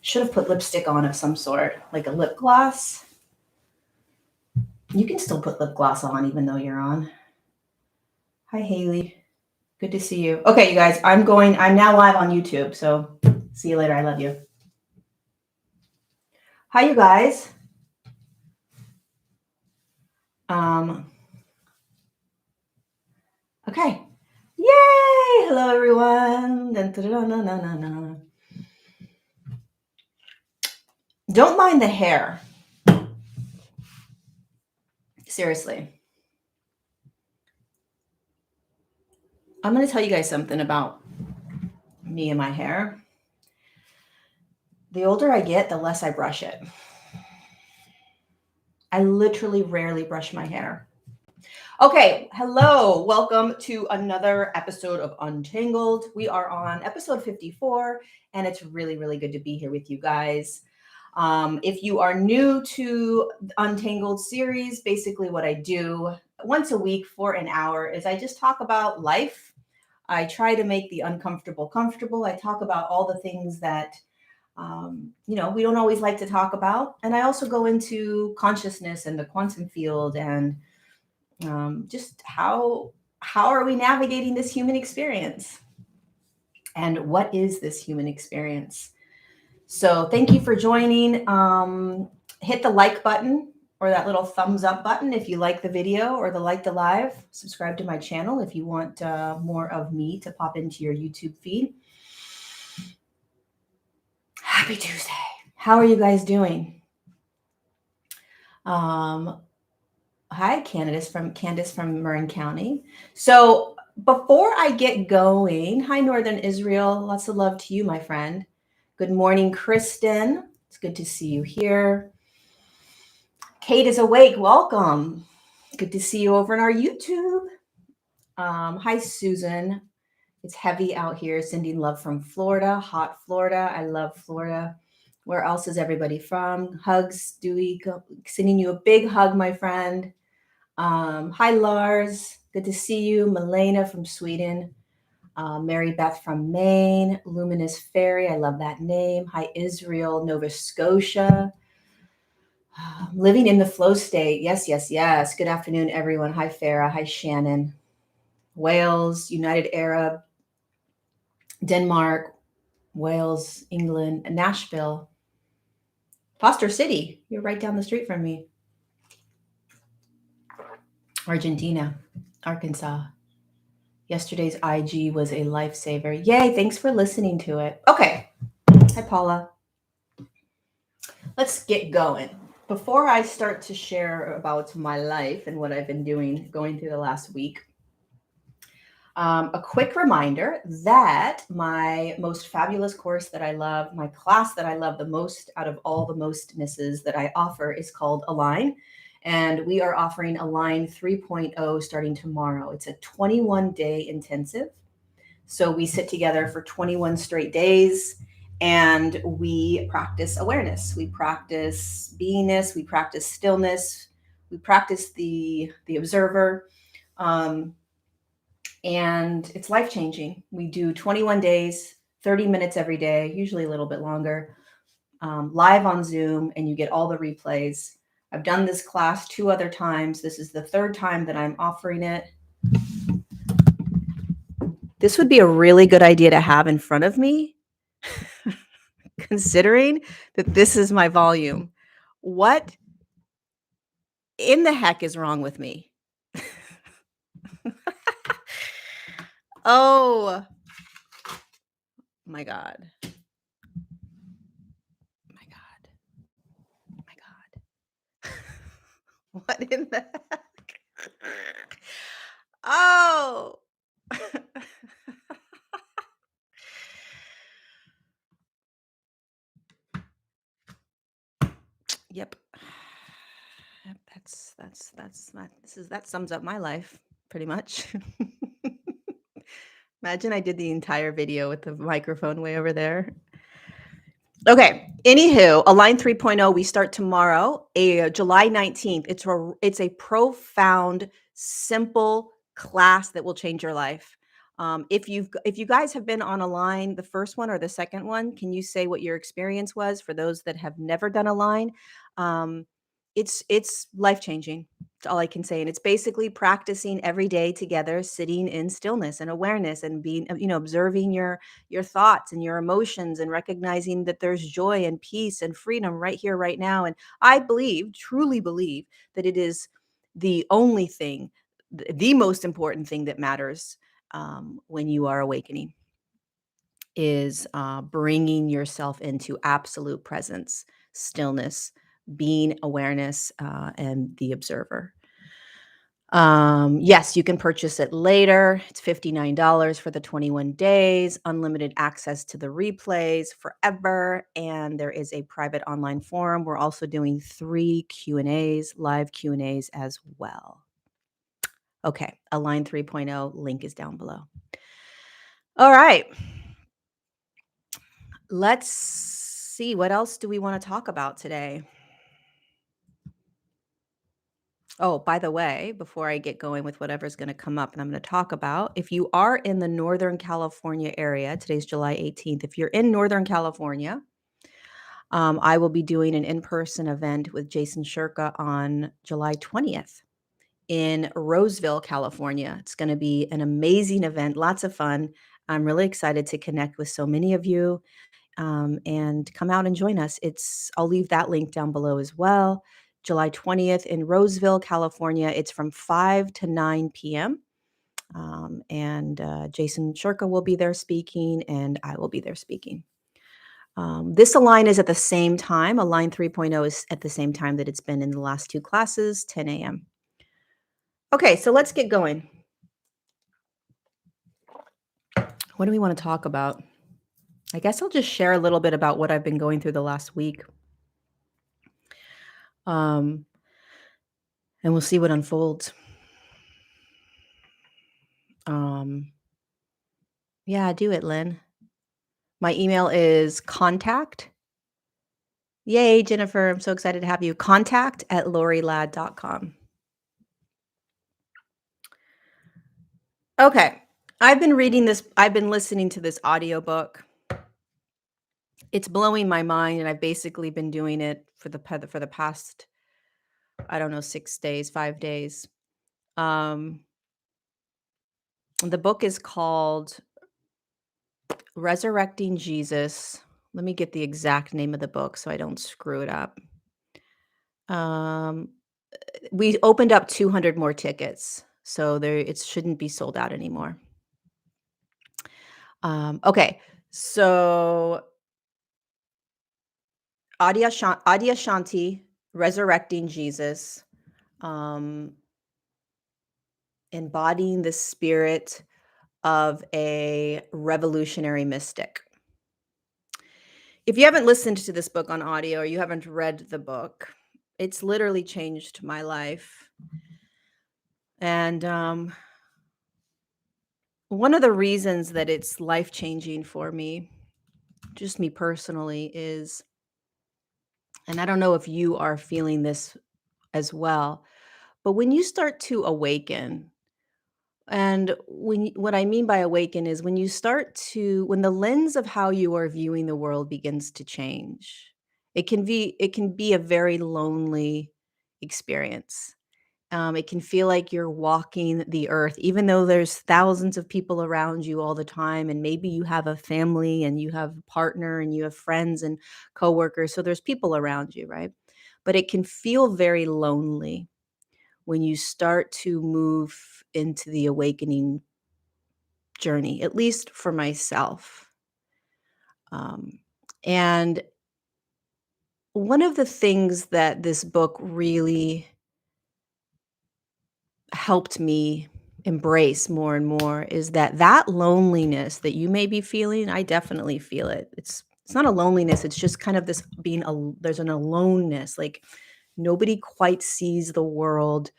Should have put lipstick on of some sort, like a lip gloss. You can still put lip gloss on even though you're on. Hi, Haley. Good to see you. Okay, you guys, I'm now live on YouTube, so see you later. I love you. Hi, you guys. Okay. Yay! Hello, everyone. Don't mind the hair. Seriously. I'm going to tell you guys something about me and my hair. The older I get, the less I brush it. I literally rarely brush my hair. Okay, hello. Welcome to another episode of Untangled. We are on episode 54, and it's really, really good to be here with you guys. If you are new to Untangled series, basically what I do once a week for an hour is I just talk about life. I try to make the uncomfortable comfortable. I talk about all the things that we don't always like to talk about. And I also go into consciousness and the quantum field and just how are we navigating this human experience? And what is this human experience? So thank you for joining. Hit the like button or that little thumbs up button if you like the video or the live. Subscribe to my channel if you want more of me to pop into your YouTube feed. Happy Tuesday. How are you guys doing? Hi, Candace from Marin County. So before I get going, hi, Northern Israel. Lots of love to you, my friend. Good morning, Kristen. It's good to see you here. Kate is awake. Welcome. Good to see you over on our YouTube. Hi, Susan. It's heavy out here. Sending love from Florida, hot Florida. I love Florida. Where else is everybody from? Hugs, Dewey. Sending you a big hug, my friend. Hi, Lars. Good to see you. Milena from Sweden. Mary Beth from Maine. Luminous Fairy. I love that name. Hi, Israel, Nova Scotia. Living in the flow state. Yes, yes, yes. Good afternoon, everyone. Hi, Farah. Hi, Shannon. Wales, United Arab, Denmark, Wales, England, Nashville, Foster City. You're right down the street from me. Argentina, Arkansas. Yesterday's IG was a lifesaver. Yay, thanks for listening to it. Okay. Hi, Paula. Let's get going. Before I start to share about my life and what I've been going through the last week, a quick reminder that my most fabulous course that I love, my class that I love the most out of all the mostnesses that I offer is called Align. And we are offering Align 3.0 starting tomorrow. It's a 21-day intensive. So we sit together for 21 straight days and we practice awareness. We practice beingness. We practice stillness. We practice the observer. And it's life-changing. We do 21 days, 30 minutes every day, usually a little bit longer, live on Zoom, and you get all the replays. I've done this class 2 other times. This is the 3rd time that I'm offering it. This would be a really good idea to have in front of me, considering that this is my volume. What in the heck is wrong with me? Oh my God. My God. What in the heck? Oh. Yep. That sums up my life pretty much. Imagine I did the entire video with the microphone way over there. Okay. Anywho, Align 3.0, we start tomorrow, July 19th. It's a profound, simple class that will change your life. If you guys have been on a line, the first one or the second one, can you say what your experience was for those that have never done a line? Um, it's life changing. That's all I can say, and it's basically practicing every day together, sitting in stillness and awareness, and being observing your thoughts and your emotions, and recognizing that there's joy and peace and freedom right here, right now. And I believe, truly believe, that it is the only thing, the most important thing that matters when you are awakening, is bringing yourself into absolute presence, stillness, being awareness, and the observer. Yes, you can purchase it later. It's $59 for the 21 days, unlimited access to the replays forever, and there is a private online forum. We're also doing 3 Q&As, live Q&As as well. Okay, Align 3.0 link is down below. All right. Let's see, what else do we want to talk about today? Oh, by the way, before I get going with whatever's going to come up and I'm going to talk about, if you are in the Northern California area, today's July 18th. If you're in Northern California, I will be doing an in-person event with Jason Shurka on July 20th in Roseville, California. It's going to be an amazing event, lots of fun. I'm really excited to connect with so many of you. And come out and join us. I'll leave that link down below as well. July 20th in Roseville, California. It's from 5 to 9 p.m. And Jason Shurka will be there speaking, and I will be there speaking. This Align is at the same time. Align 3.0 is at the same time that it's been in the last 2 classes, 10 a.m. Okay, so let's get going. What do we want to talk about? I guess I'll just share a little bit about what I've been going through the last week. And we'll see what unfolds. Yeah, do it, Lynn. My email is contact. Yay, Jennifer. I'm so excited to have you. contact@lorielad.com. Okay. I've been listening to this audiobook. It's blowing my mind, and I've basically been doing it for the past, I don't know, 6 days, 5 days. The book is called Resurrecting Jesus. Let me get the exact name of the book so I don't screw it up. We opened up 200 more tickets, so it shouldn't be sold out anymore. Okay, so Adyashanti, Resurrecting Jesus, embodying the spirit of a revolutionary mystic. If you haven't listened to this book on audio, or you haven't read the book, it's literally changed my life. And one of the reasons that it's life-changing for me, just me personally, is, and I don't know if you are feeling this as well, but when you start to awaken, and what I mean by awaken is when the lens of how you are viewing the world begins to change, it can be a very lonely experience. It can feel like you're walking the earth, even though there's thousands of people around you all the time. And maybe you have a family and you have a partner and you have friends and coworkers. So there's people around you, right? But it can feel very lonely when you start to move into the awakening journey, at least for myself. And one of the things that this book really helped me embrace more and more is that loneliness that you may be feeling, I definitely feel it. It's not a loneliness, it's just kind of this there's an aloneness, like nobody quite sees the world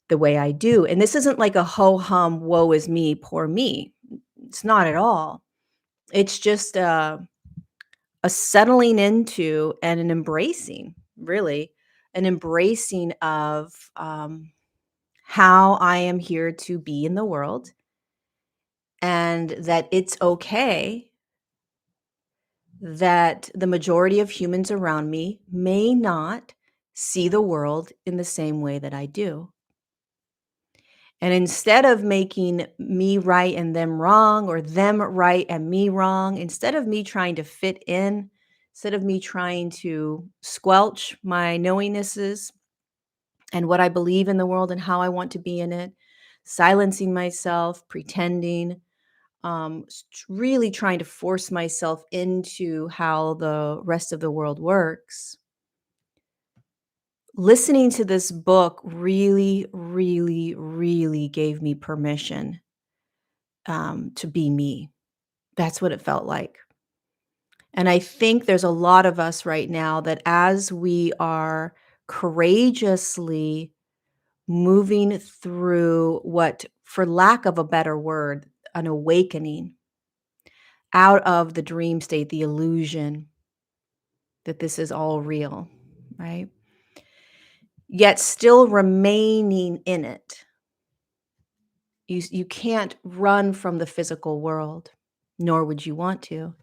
the way I do. And this isn't like a ho-hum, woe is me, poor me. It's not at all. It's just a settling into and an embracing, really, an embracing of how I am here to be in the world, and that it's okay that the majority of humans around me may not see the world in the same way that I do. And instead of making me right and them wrong, or them right and me wrong, instead of me trying to fit in, instead of me trying to squelch my knowingnesses and what I believe in the world and how I want to be in it, silencing myself, pretending, really trying to force myself into how the rest of the world works. Listening to this book really, really, really gave me permission to be me. That's what it felt like. And I think there's a lot of us right now that as we are courageously moving through what, for lack of a better word, an awakening out of the dream state, the illusion that this is all real, right? Yet still remaining in it. You can't run from the physical world, nor would you want to.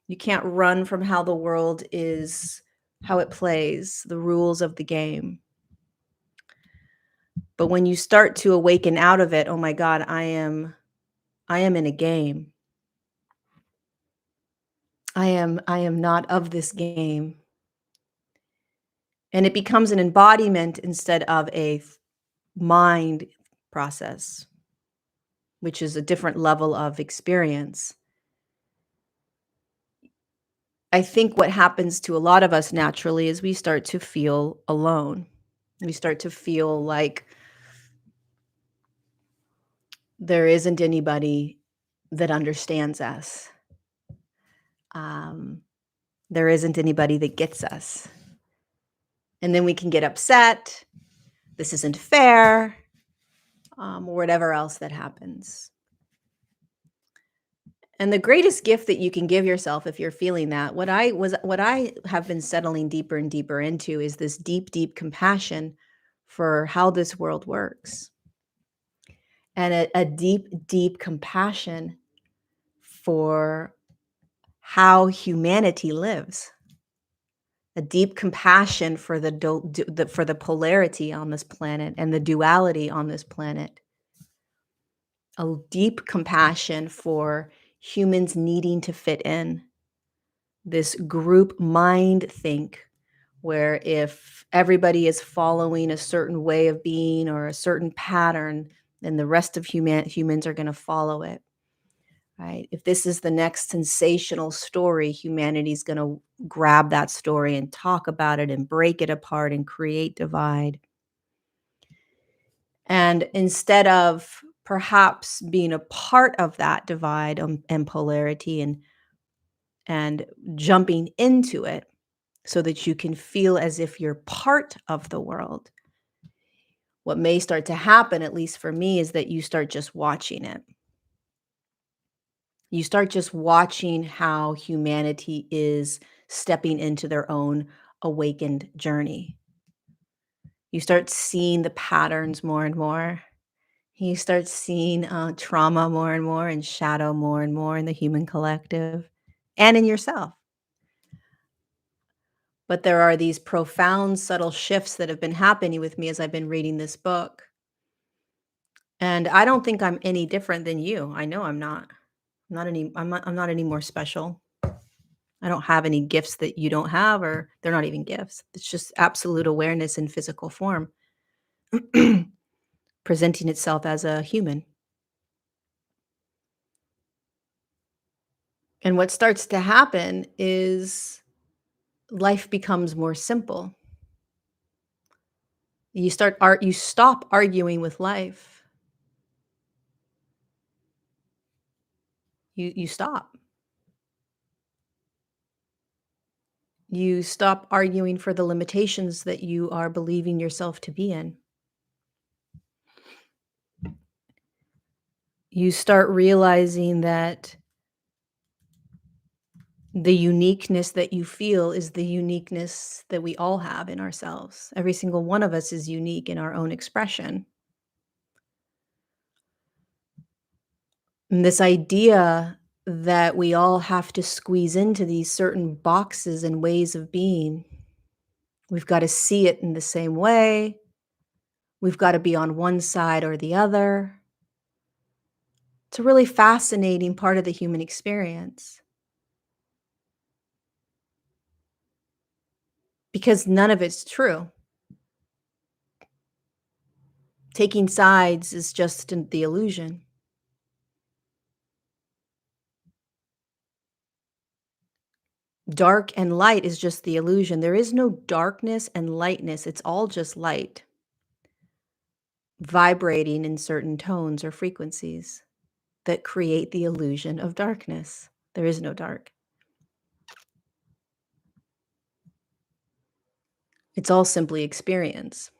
You can't run from how the world is, how it plays, the rules of the game. But when you start to awaken out of it, oh my God, I am in a game. I am not of this game. And it becomes an embodiment instead of a mind process, which is a different level of experience. I think what happens to a lot of us naturally is we start to feel alone. We start to feel like there isn't anybody that understands us. Um, there isn't anybody that gets us. And then we can get upset. This isn't fair, or whatever else that happens. And the greatest gift that you can give yourself if you're feeling that, what I have been settling deeper and deeper into is this deep, deep compassion for how this world works. And a deep, deep compassion for how humanity lives. A deep compassion for for the polarity on this planet and the duality on this planet. A deep compassion for humans needing to fit in. This group mind think, where if everybody is following a certain way of being or a certain pattern, then the rest of humans are going to follow it. Right? If this is the next sensational story, humanity's going to grab that story and talk about it and break it apart and create divide. And instead of perhaps being a part of that divide and polarity and jumping into it so that you can feel as if you're part of the world, what may start to happen, at least for me, is that you start just watching it. You start just watching how humanity is stepping into their own awakened journey. You start seeing the patterns more and more. You start seeing trauma more and more and shadow more and more in the human collective and in yourself. But there are these profound, subtle shifts that have been happening with me as I've been reading this book. And I don't think I'm any different than you. I know I'm not. I'm not any more special. I don't have any gifts that you don't have, or they're not even gifts. It's just absolute awareness in physical form, presenting itself as a human. And what starts to happen is life becomes more simple. You stop arguing with life. You stop. You stop arguing for the limitations that you are believing yourself to be in. You start realizing that the uniqueness that you feel is the uniqueness that we all have in ourselves. Every single one of us is unique in our own expression. And this idea that we all have to squeeze into these certain boxes and ways of being. We've got to see it in the same way. We've got to be on one side or the other. It's a really fascinating part of the human experience because none of it's true. Taking sides is just the illusion. Dark and light is just the illusion. There is no darkness and lightness. It's all just light vibrating in certain tones or frequencies that create the illusion of darkness. There is no dark. It's all simply experience.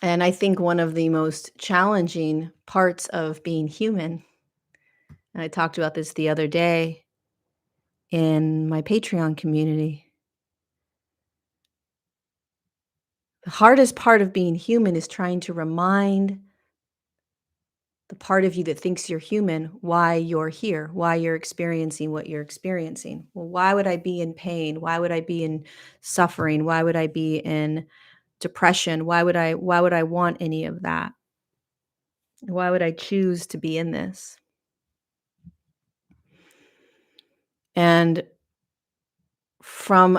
And I think one of the most challenging parts of being human, and I talked about this the other day in my Patreon community, the hardest part of being human is trying to remind the part of you that thinks you're human why you're here, why you're experiencing what you're experiencing. Well, why would I be in pain? Why would I be in suffering? Why would I be in depression? Why would I want any of that? Why would I choose to be in this? And from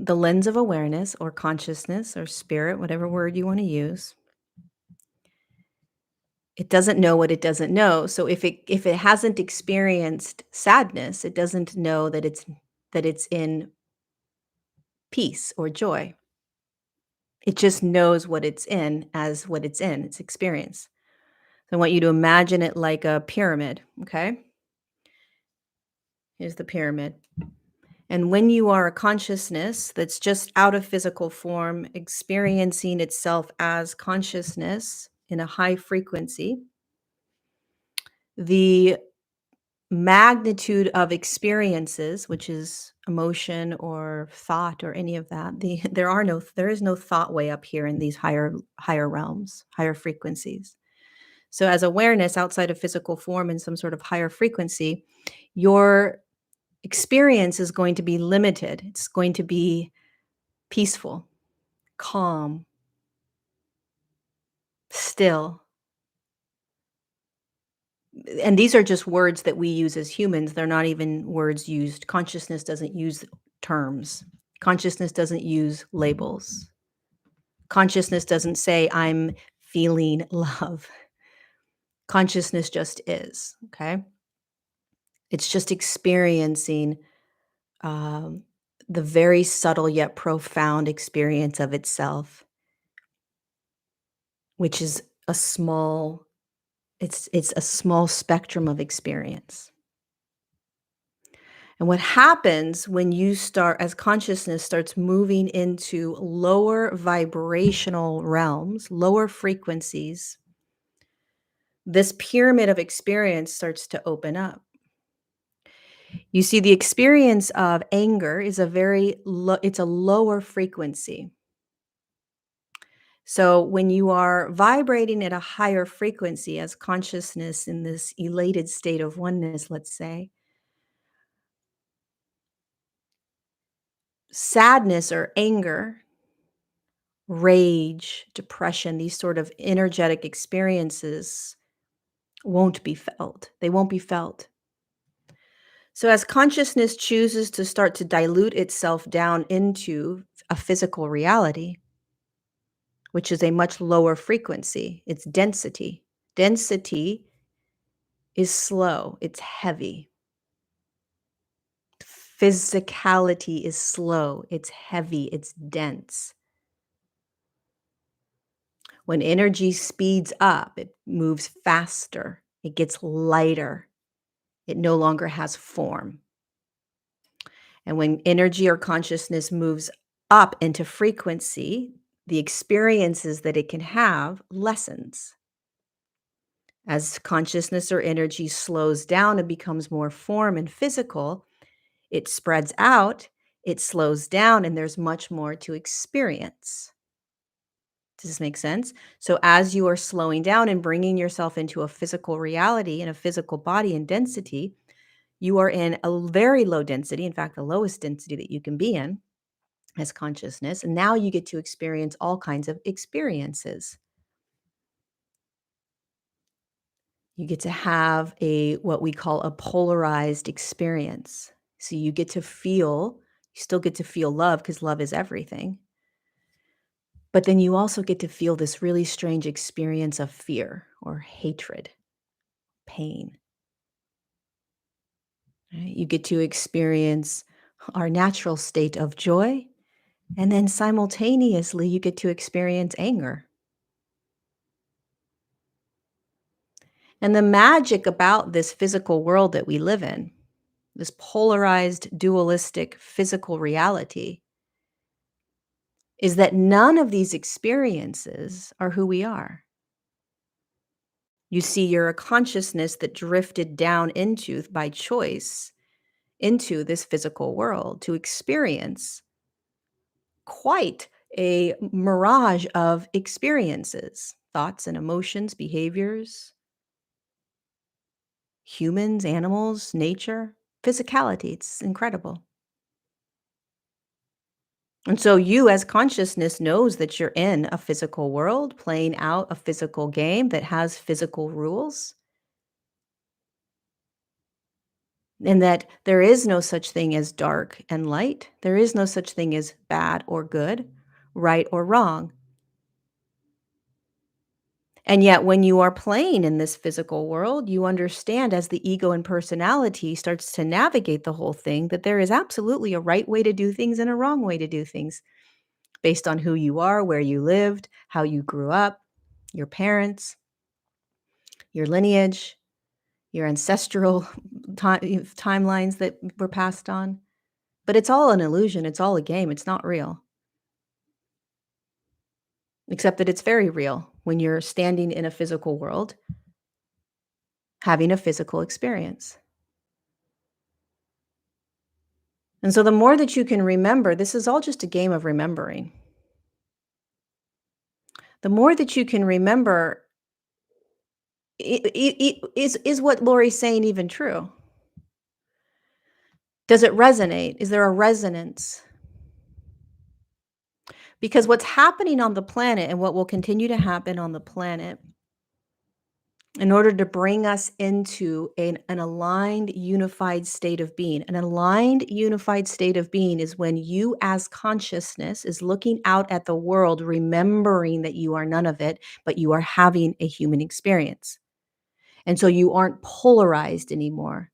the lens of awareness or consciousness or spirit, whatever word you want to use, it doesn't know what it doesn't know. So if it hasn't experienced sadness, it doesn't know that it's in peace or joy. It just knows what it's in as what it's in, its experience. So I want you to imagine it like a pyramid, okay? Here's the pyramid. And when you are a consciousness that's just out of physical form, experiencing itself as consciousness in a high frequency, the magnitude of experiences, which is emotion or thought or any of that, there is no thought way up here in these higher realms, higher frequencies. So as awareness outside of physical form in some sort of higher frequency, your experience is going to be limited. It's going to be peaceful, calm, still. And these are just words that we use as humans. They're not even words used. Consciousness doesn't use terms. Consciousness doesn't use labels. Consciousness doesn't say, I'm feeling love. Consciousness just is, okay? It's just experiencing the very subtle yet profound experience of itself, which is a small, it's a small spectrum of experience. And what happens when you start, as consciousness starts moving into lower vibrational realms, lower frequencies, this pyramid of experience starts to open up. You see, the experience of anger is it's a lower frequency. So when you are vibrating at a higher frequency as consciousness in this elated state of oneness, let's say, sadness or anger, rage, depression, these sort of energetic experiences won't be felt. They won't be felt. So as consciousness chooses to start to dilute itself down into a physical reality, which is a much lower frequency, it's density. Density is slow, it's heavy. Physicality is slow, it's heavy, it's dense. When energy speeds up, it moves faster, it gets lighter, it no longer has form. And when energy or consciousness moves up into frequency, the experiences that it can have lessens. As consciousness or energy slows down and becomes more form and physical, it spreads out, it slows down, and there's much more to experience. Does this make sense? So as you are slowing down and bringing yourself into a physical reality and a physical body and density, you are in a very low density, in fact, the lowest density that you can be in as consciousness. And now you get to experience all kinds of experiences. You get to have what we call a polarized experience. So you still get to feel love because love is everything. But then you also get to feel this really strange experience of fear or hatred, pain. Right? You get to experience our natural state of joy, and then simultaneously you get to experience anger. And the magic about this physical world that we live in, this polarized, dualistic physical reality, is that none of these experiences are who we are. You see, you're a consciousness that drifted down into, by choice, into this physical world to experience quite a mirage of experiences, thoughts and emotions, behaviors, humans, animals, nature, physicality. It's incredible. And so you as consciousness knows that you're in a physical world, playing out a physical game that has physical rules, and that there is no such thing as dark and light. There is no such thing as bad or good, right or wrong. And yet, when you are playing in this physical world, you understand as the ego and personality starts to navigate the whole thing that there is absolutely a right way to do things and a wrong way to do things based on who you are, where you lived, how you grew up, your parents, your lineage, your ancestral timelines that were passed on. But it's all an illusion. It's all a game. It's not real. Except that it's very real when you're standing in a physical world, having a physical experience. And so the more that you can remember, this is all just a game of remembering. The more that you can remember, is what Lori's saying even true? Does it resonate? Is there a resonance? Because what's happening on the planet and what will continue to happen on the planet in order to bring us into an aligned, unified state of being. An aligned, unified state of being is when you as consciousness is looking out at the world, remembering that you are none of it, but you are having a human experience. And so you aren't polarized anymore.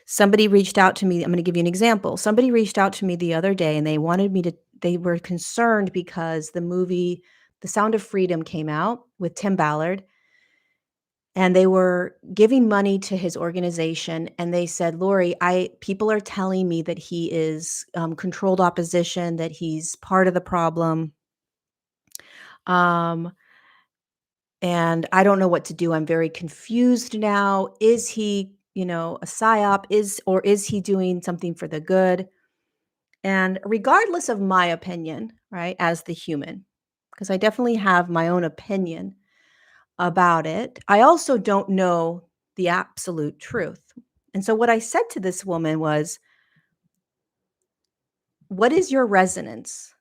Somebody reached out to me. I'm going to give you an example. Somebody reached out to me the other day and they were concerned because the movie The Sound of Freedom came out with Tim Ballard. And they were giving money to his organization, and they said, "Lori, people are telling me that he is controlled opposition, that he's part of the problem, um, and I don't know what to do. I'm very confused now. Is he, a psyop? Is he doing something for the good?" And regardless of my opinion, right, as the human, because I definitely have my own opinion about it, I also don't know the absolute truth. And so what I said to this woman was, "What is your resonance?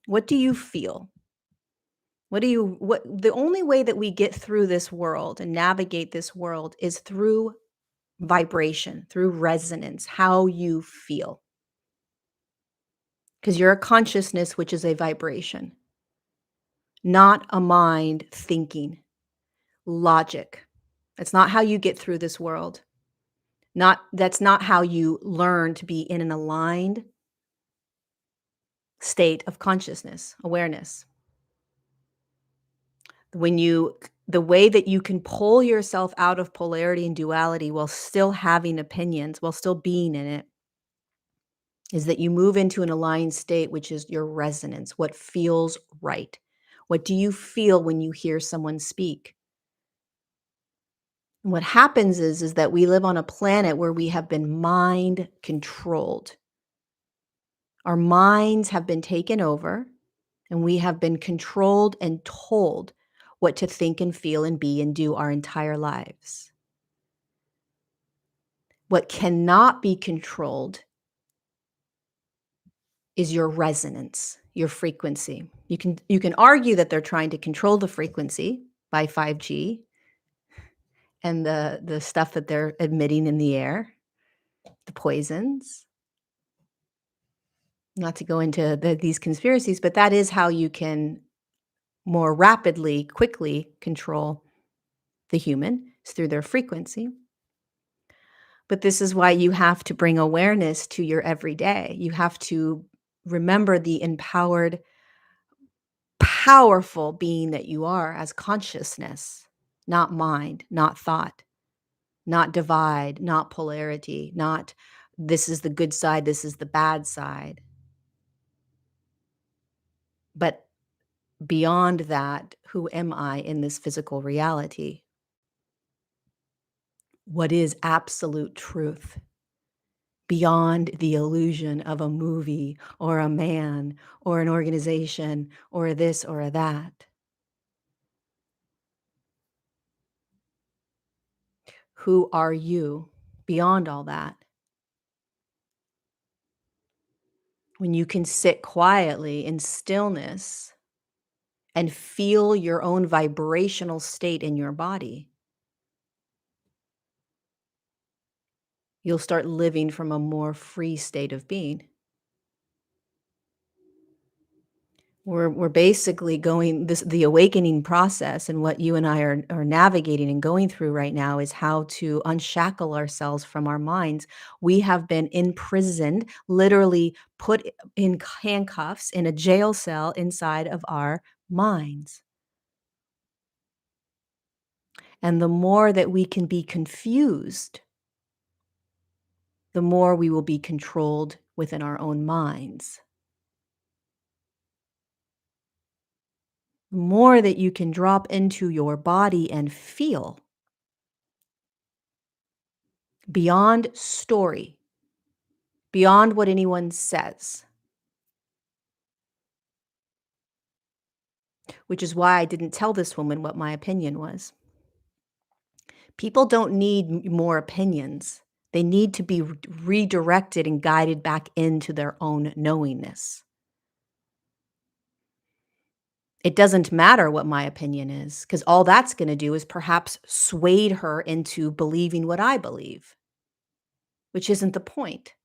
What do you feel? What the only way that we get through this world and navigate this world is through vibration, through resonance, how you feel. Because you're a consciousness, which is a vibration, not a mind thinking, logic. That's not how you get through this world. That's not how you learn to be in an aligned state of consciousness, awareness. The way that you can pull yourself out of polarity and duality while still having opinions, while still being in it, is that you move into an aligned state, which is your resonance, what feels right. What do you feel when you hear someone speak? And what happens is that we live on a planet where we have been mind controlled. Our minds have been taken over, And we have been controlled and told what to think and feel and be and do our entire lives. What cannot be controlled is your resonance, your frequency. You can argue that they're trying to control the frequency by 5G and the stuff that they're emitting in the air, the poisons. Not to go into these conspiracies, but that is how you can more rapidly, quickly control the human, is through their frequency. But this is why you have to bring awareness to your everyday. You have to remember the empowered, powerful being that you are as consciousness, not mind, not thought, not divide, not polarity, not this is the good side, this is the bad side. But beyond that, who am I in this physical reality? What is absolute truth? Beyond the illusion of a movie or a man or an organization or a this or a that. Who are you beyond all that? When you can sit quietly in stillness and feel your own vibrational state in your body, you'll start living from a more free state of being. We're basically going the awakening process, and what you and I are navigating and going through right now is how to unshackle ourselves from our minds. We have been imprisoned, literally put in handcuffs in a jail cell inside of our minds. And the more that we can be confused, the more we will be controlled within our own minds. The more that you can drop into your body and feel beyond story, beyond what anyone says, which is why I didn't tell this woman what my opinion was. People don't need more opinions. They need to be redirected and guided back into their own knowingness. It doesn't matter what my opinion is, because all that's going to do is perhaps sway her into believing what I believe, which isn't the point.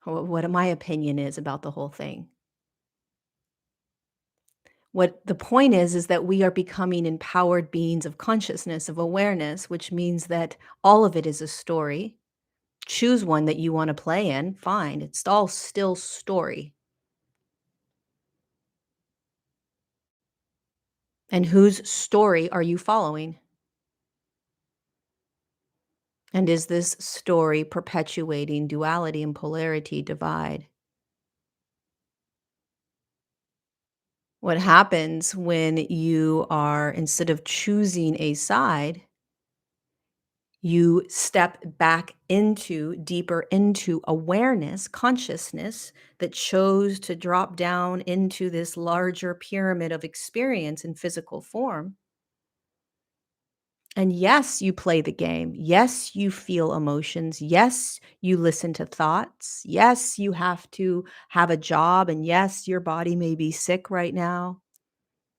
What my opinion is about the whole thing. What the point is that we are becoming empowered beings of consciousness, of awareness, which means that all of it is a story. Choose one that you want to play in, fine. It's all still story. And whose story are you following? And is this story perpetuating duality and polarity, divide? What happens when you are, instead of choosing a side, you step back into deeper into awareness, consciousness that chose to drop down into this larger pyramid of experience in physical form. And yes, you play the game. Yes, you feel emotions. Yes, you listen to thoughts. Yes, you have to have a job. And yes, your body may be sick right now.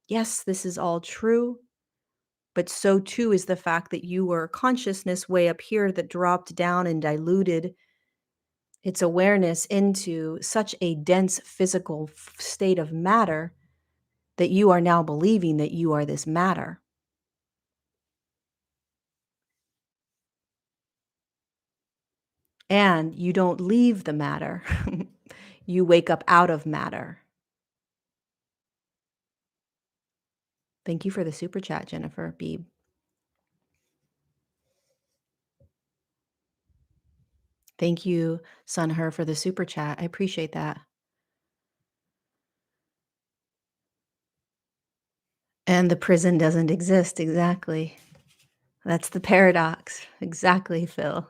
Yes, this is all true. But so too is the fact that you were a consciousness way up here that dropped down and diluted its awareness into such a dense physical state of matter that you are now believing that you are this matter. And you don't leave the matter. You wake up out of matter. Thank you for the super chat, Jennifer Beebe. Thank you, Sunher, for the super chat. I appreciate that. And the prison doesn't exist. Exactly. That's the paradox. Exactly, Phil.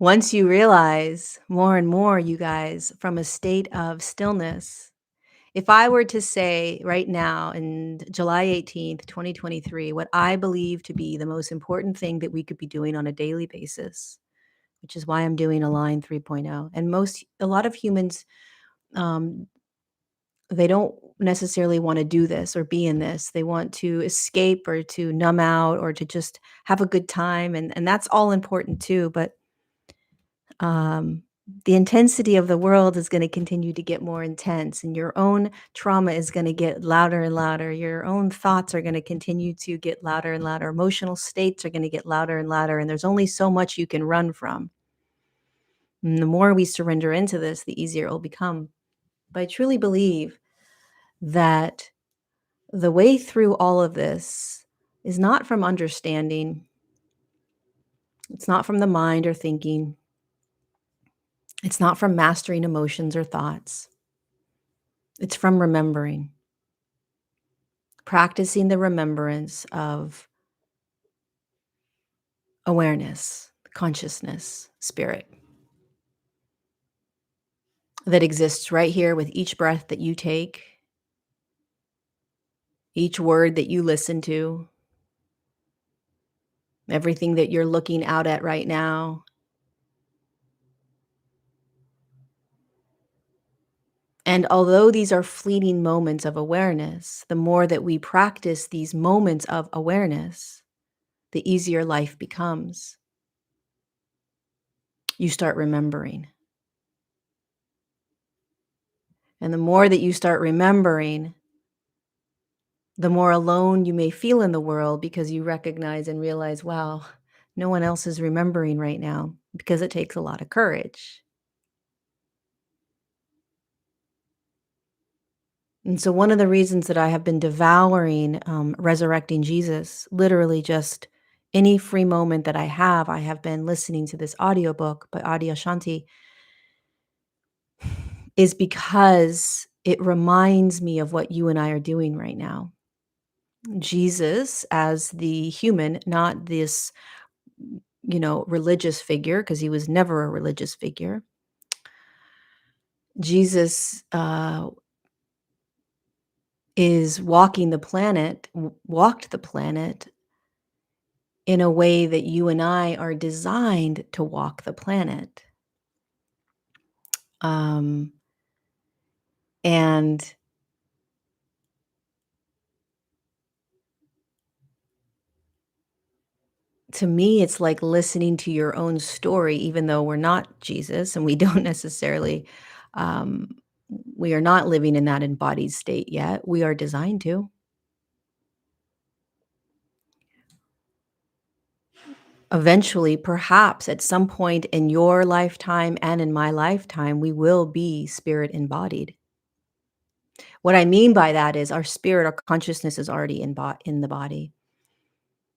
Once you realize more and more, you guys, from a state of stillness, if I were to say right now in July 18th, 2023, what I believe to be the most important thing that we could be doing on a daily basis, which is why I'm doing Align 3.0. And a lot of humans, um, they don't necessarily want to do this or be in this. They want to escape or to numb out or to just have a good time. And that's all important too. But um, the intensity of the world is going to continue to get more intense, and your own trauma is going to get louder and louder. Your own thoughts are going to continue to get louder and louder. Emotional states are going to get louder and louder. And there's only so much you can run from. And the more we surrender into this, the easier it will become. But I truly believe that the way through all of this is not from understanding, it's not from the mind or thinking, it's not from mastering emotions or thoughts. It's from remembering, practicing the remembrance of awareness, consciousness, spirit that exists right here with each breath that you take, each word that you listen to, everything that you're looking out at right now. And although these are fleeting moments of awareness, the more that we practice these moments of awareness, the easier life becomes. You start remembering. And the more that you start remembering, the more alone you may feel in the world because you recognize and realize, wow, no one else is remembering right now, because it takes a lot of courage. And so one of the reasons that I have been devouring Resurrecting Jesus, literally just any free moment that I have been listening to this audiobook by Adia Shanti, is because it reminds me of what you and I are doing right now. Jesus as the human, not this, religious figure, because he was never a religious figure. Jesus is walked the planet in a way that you and I are designed to walk the planet. And to me, it's like listening to your own story, even though we're not Jesus and we don't necessarily, we are not living in that embodied state yet. We are designed to. Eventually, perhaps at some point in your lifetime and in my lifetime, we will be spirit embodied. What I mean by that is our spirit, our consciousness is already in the body.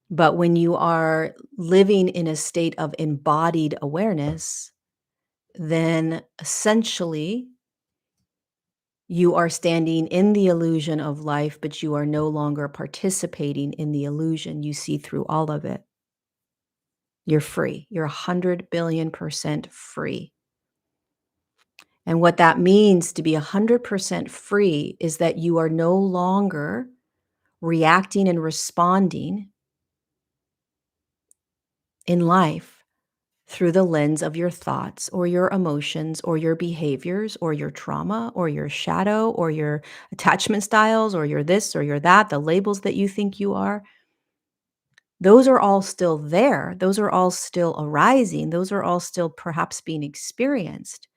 But when you are living in a state of embodied awareness, then essentially you are standing in the illusion of life, but you are no longer participating in the illusion. You see through all of it. You're free. You're 100 billion% free. And what that means to be 100% free is that you are no longer reacting and responding in life through the lens of your thoughts or your emotions or your behaviors or your trauma or your shadow or your attachment styles or your this or your that, the labels that you think you are. Those are all still there. Those are all still arising. Those are all still perhaps being experienced.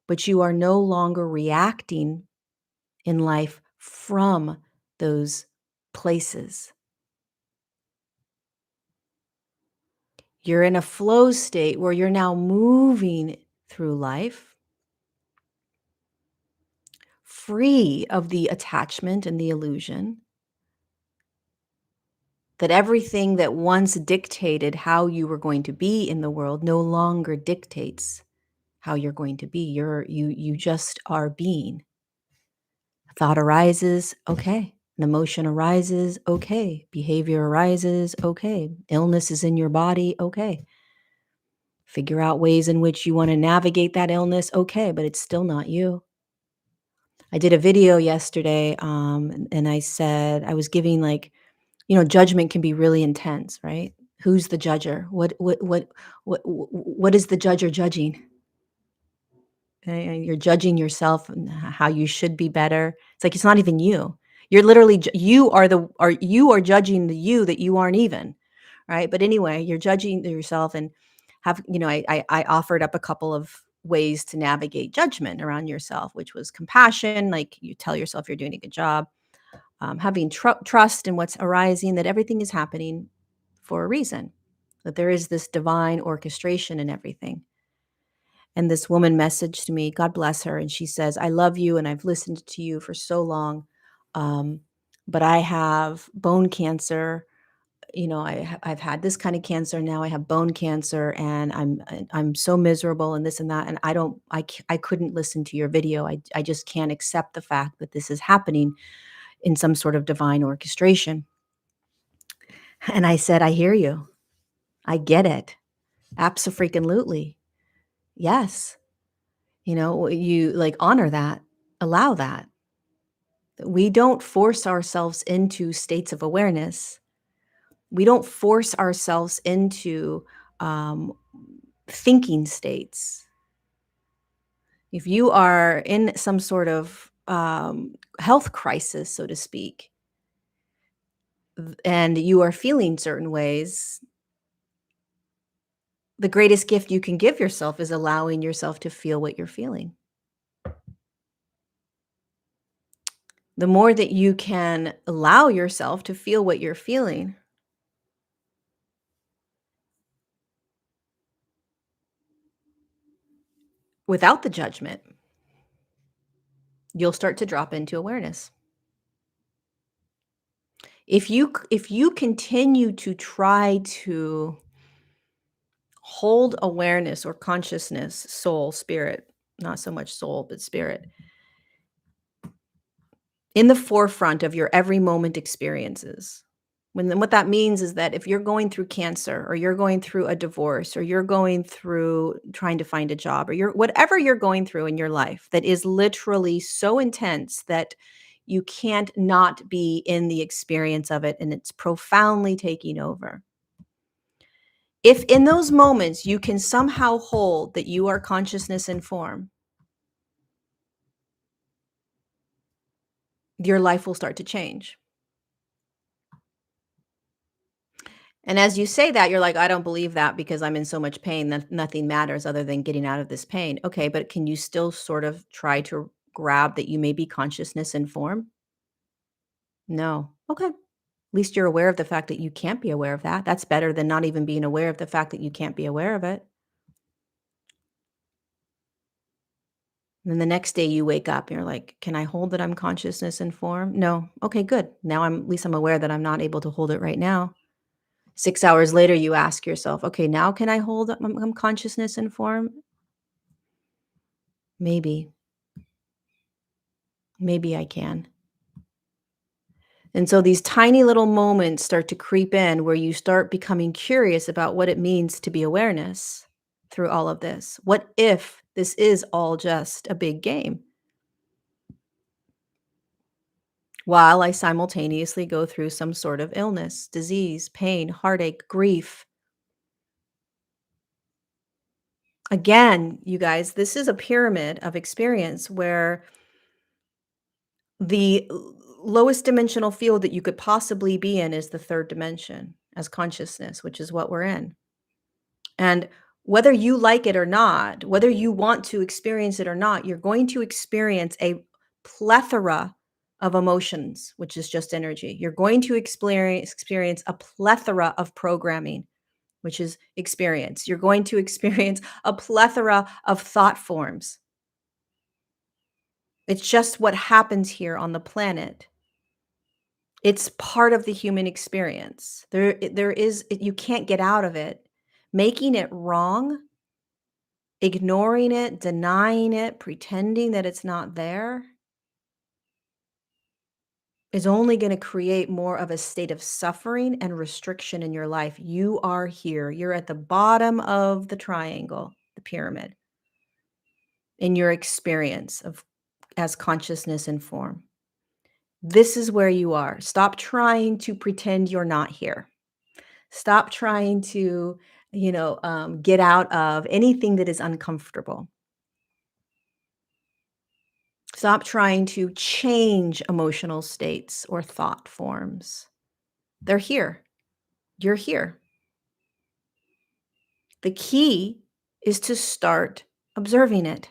But you are no longer reacting in life from those places. You're in a flow state where you're now moving through life free of the attachment and the illusion that everything that once dictated how you were going to be in the world no longer dictates how you're going to be. You just are being. A thought arises, okay. An emotion arises, okay. Behavior arises, okay. Illness is in your body, okay. Figure out ways in which you want to navigate that illness. Okay, but it's still not you. I did a video yesterday, and I said I was giving like, judgment can be really intense, right? Who's the judger? What is the judger judging? You're judging yourself and how you should be better. It's like it's not even you. You're literally you are judging the you that you aren't even, right? But anyway, you're judging yourself and I offered up a couple of ways to navigate judgment around yourself, which was compassion, like you tell yourself you're doing a good job, having trust in what's arising, that everything is happening for a reason, that there is this divine orchestration in everything. And this woman messaged me, God bless her, and she says, I love you and I've listened to you for so long, um, but I have bone cancer. I've had this kind of cancer. Now I have bone cancer, and I'm so miserable and this and that. And I couldn't listen to your video. I just can't accept the fact that this is happening in some sort of divine orchestration. And I said, I hear you. I get it. Abso-freaking-lutely. Yes. You like honor that, allow that. We don't force ourselves into states of awareness. We don't force ourselves into um, thinking states. If you are in some sort of health crisis, so to speak, and you are feeling certain ways, the greatest gift you can give yourself is allowing yourself to feel what you're feeling. The more that you can allow yourself to feel what you're feeling, without the judgment, you'll start to drop into awareness. If you continue to try to hold awareness or consciousness, soul, spirit, not so much soul, but spirit, in the forefront of your every moment experiences. What that means is that if you're going through cancer, or you're going through a divorce, or you're going through trying to find a job, or whatever you're going through in your life that is literally so intense that you can't not be in the experience of it, and it's profoundly taking over. If in those moments you can somehow hold that you are consciousness in form, your life will start to change. And as you say that, you're like, I don't believe that because I'm in so much pain that nothing matters other than getting out of this pain. Okay, but can you still sort of try to grab that you may be consciousness in form? No. Okay. At least you're aware of the fact that you can't be aware of that. That's better than not even being aware of the fact that you can't be aware of it. And then the next day you wake up and you're like, can I hold that I'm consciousness in form? No. Okay, good. Now at least I'm aware that I'm not able to hold it right now. 6 hours later, you ask yourself, okay, now can I hold I'm consciousness in form? Maybe. Maybe I can. And so these tiny little moments start to creep in where you start becoming curious about what it means to be awareness through all of this. What if this is all just a big game? While I simultaneously go through some sort of illness, disease, pain, heartache, grief. Again, you guys, this is a pyramid of experience where the lowest dimensional field that you could possibly be in is the third dimension as consciousness, which is what we're in. And whether you like it or not, whether you want to experience it or not, you're going to experience a plethora of emotions, which is just energy. You're going to experience a plethora of programming, which is experience. You're going to experience a plethora of thought forms. It's just what happens here on the planet. It's part of the human experience. There is you can't get out of it. Making it wrong, ignoring it, denying it, pretending that it's not there, is only going to create more of a state of suffering and restriction in your life. You are here. You're at the bottom of the triangle, the pyramid, in your experience of as consciousness and form. This is where you are. Stop trying to pretend you're not here. Stop trying to, get out of anything that is uncomfortable. Stop trying to change emotional states or thought forms. They're here. You're here. The key is to start observing it.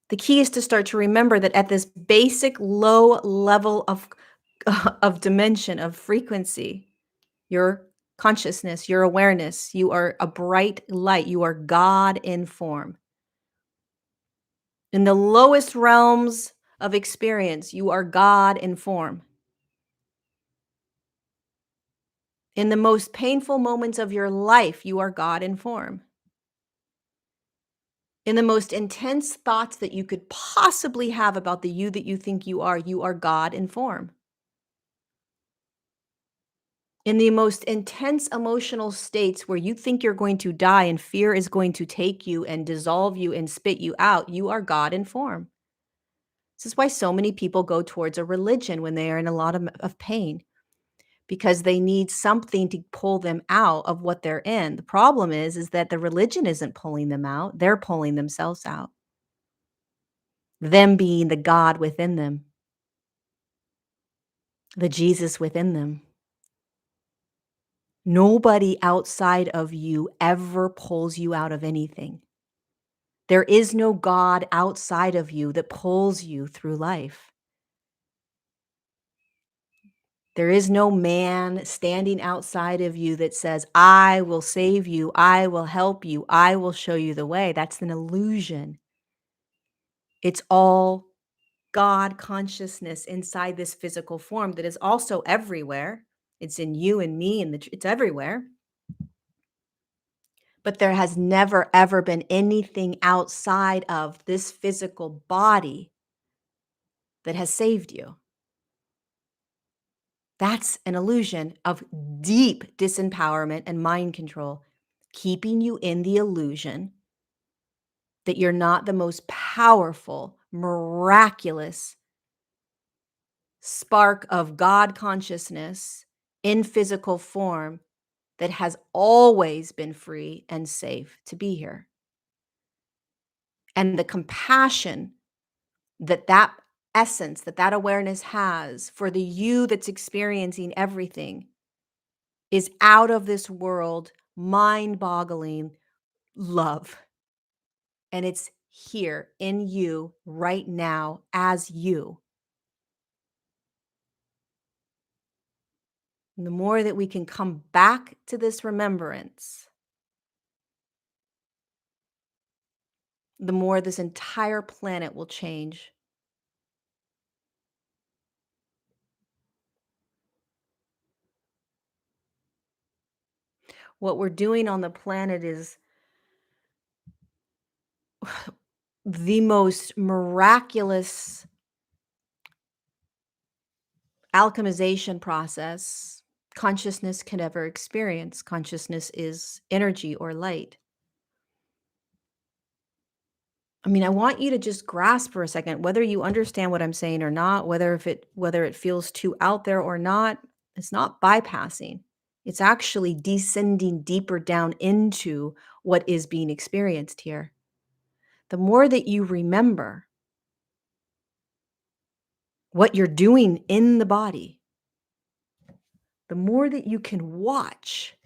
The key is to start to remember that at this basic low level of, of dimension, of frequency, your consciousness, your awareness, you are a bright light. You are God in form. In the lowest realms of experience, you are God in form. In the most painful moments of your life, you are God in form. In the most intense thoughts that you could possibly have about the you that you think you are God in form. In the most intense emotional states where you think you're going to die and fear is going to take you and dissolve you and spit you out, you are God in form. This is why so many people go towards a religion when they are in a lot of pain, because they need something to pull them out of what they're in. The problem is that the religion isn't pulling them out. They're pulling themselves out. Them being the God within them, the Jesus within them. Nobody outside of you ever pulls you out of anything. There is no God outside of you that pulls you through life. There is no man standing outside of you that says, I will save you, I will help you, I will show you the way. That's an illusion. It's all God consciousness inside this physical form that is also everywhere. It's in you and me, and it's everywhere. But there has never, ever been anything outside of this physical body that has saved you. That's an illusion of deep disempowerment and mind control, keeping you in the illusion that you're not the most powerful, miraculous spark of God consciousness in physical form that has always been free and safe to be here. And the compassion that essence, that awareness has for the you that's experiencing everything is out of this world, mind-boggling love. And it's here in you right now as you. And the more that we can come back to this remembrance, the more this entire planet will change. What we're doing on the planet is the most miraculous alchemization process consciousness can ever experience. Consciousness is energy or light. I mean, I want you to just grasp for a second, whether you understand what I'm saying or not, whether it feels too out there or not. It's not bypassing. It's actually descending deeper down into what is being experienced here. The more that you remember what you're doing in the body, the more that you can watch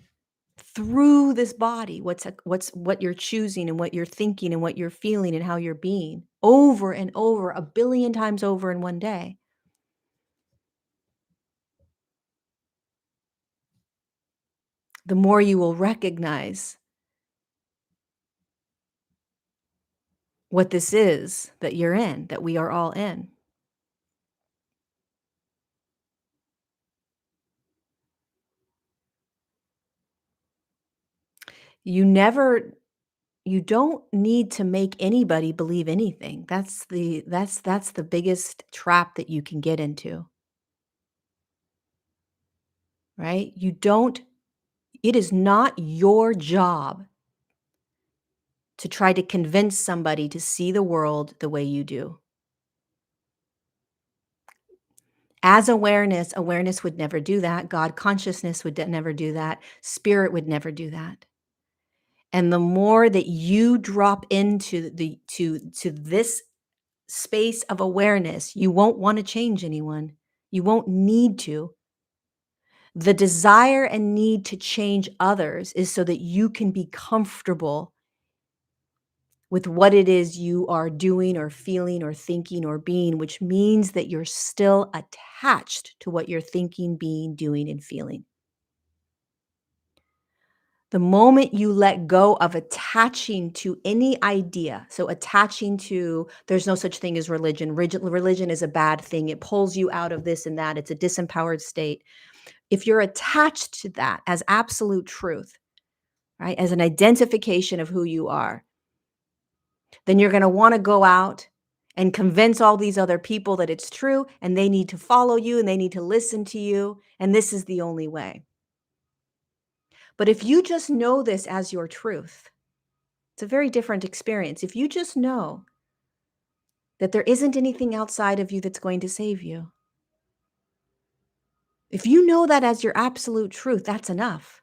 through this body what you're choosing and what you're thinking and what you're feeling and how you're being over and over, a billion times over in one day. The more you will recognize what this is that you're in, that we are all in. You never you don't need to make anybody believe anything. That's the biggest trap that you can get into, right? You don't It is not your job to try to convince somebody to see the world the way you do. As awareness would never do that. God consciousness would never do that. Spirit would never do that. And the more that you drop into to this space of awareness, you won't want to change anyone. You won't need to. The desire and need to change others is so that you can be comfortable with what it is you are doing or feeling or thinking or being, which means that you're still attached to what you're thinking, being, doing, and feeling. The moment you let go of attaching to any idea, so attaching to there's no such thing as religion. Religion is a bad thing. It pulls you out of this and that. It's a disempowered state. If you're attached to that as absolute truth, right, as an identification of who you are, then you're going to want to go out and convince all these other people that it's true and they need to follow you and they need to listen to you. And this is the only way. But if you just know this as your truth, it's a very different experience. If you just know that there isn't anything outside of you that's going to save you, if you know that as your absolute truth, that's enough.